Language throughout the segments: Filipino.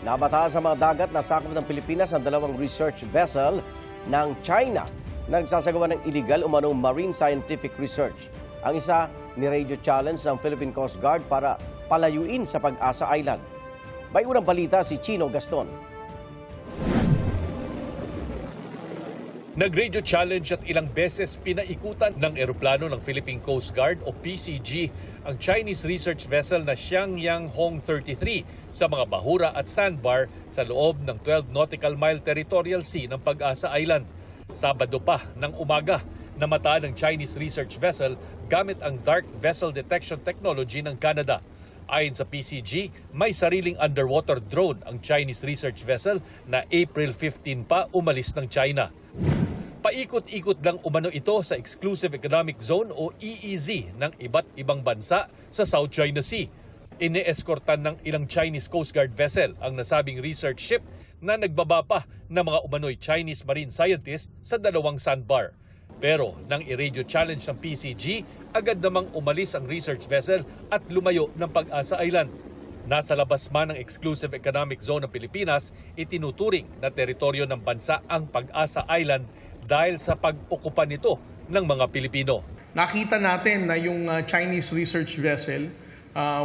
Nabatahan sa mga dagat na sakop ng Pilipinas ang dalawang research vessel ng China na nagsasagawa ng illegal umanong marine scientific research. Ang isa, ni-radio challenge ng Philippine Coast Guard para palayuin sa Pag-asa Island. May unang balita si Chino Gaston. Nag-radio challenge at ilang beses pinaikutan ng eroplano ng Philippine Coast Guard o PCG ang Chinese research vessel na Xiangyang Hong 33 sa mga bahura at sandbar sa loob ng 12 nautical mile territorial sea ng Pag-asa Island. Sabado pa ng umaga, namataan ng Chinese research vessel gamit ang dark vessel detection technology ng Canada. Ayon sa PCG, may sariling underwater drone ang Chinese research vessel na April 15 pa umalis ng China. Paikot-ikot lang umano ito sa Exclusive Economic Zone o EEZ ng iba't ibang bansa sa South China Sea. Ine-eskortan ng ilang Chinese Coast Guard vessel ang nasabing research ship na nagbaba pa ng mga umano'y Chinese marine scientists sa dalawang sandbar. Pero nang i-radio challenge ng PCG, agad namang umalis ang research vessel at lumayo ng Pag-asa Island. Nasa labas man ng Exclusive Economic Zone ng Pilipinas, itinuturing na teritoryo ng bansa ang Pag-asa Island dahil sa pag-okupa nito ng mga Pilipino. Nakita natin na yung Chinese research vessel,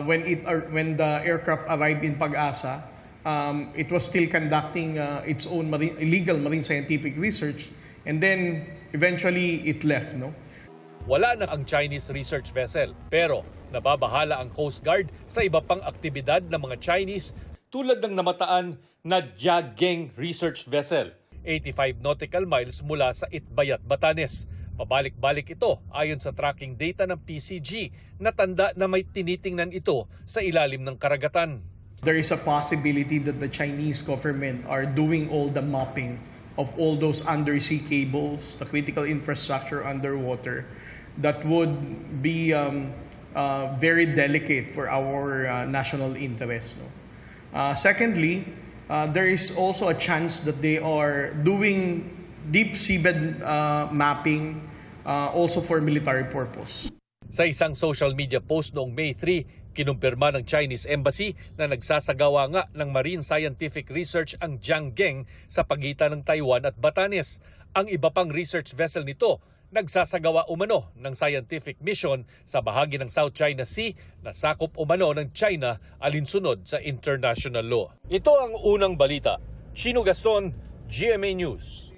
when the aircraft arrived in Pag-asa, it was still conducting its own illegal marine scientific research, and then eventually it left. Wala na ang Chinese research vessel, pero nababahala ang Coast Guard sa iba pang aktibidad ng mga Chinese tulad ng namataan na Jiageng Research Vessel, 85 nautical miles mula sa Itbayat, Batanes. Pabalik-balik ito ayon sa tracking data ng PCG na tanda na may tinitingnan ito sa ilalim ng karagatan. There is a possibility that the Chinese government are doing all the mapping of all those undersea cables, the critical infrastructure underwater, that would be very delicate for our national interest. Secondly, there is also a chance that they are doing deep seabed mapping also for military purpose. Sa isang social media post noong May 3, kinumpirma ng Chinese Embassy na nagsasagawa nga ng marine scientific research ang Jiageng sa pagitan ng Taiwan at Batanes. Ang iba pang research vessel nito nagsasagawa umano ng scientific mission sa bahagi ng South China Sea na sakop umano ng China alinsunod sa international law. Ito ang unang balita. Chino Gaston, GMA News.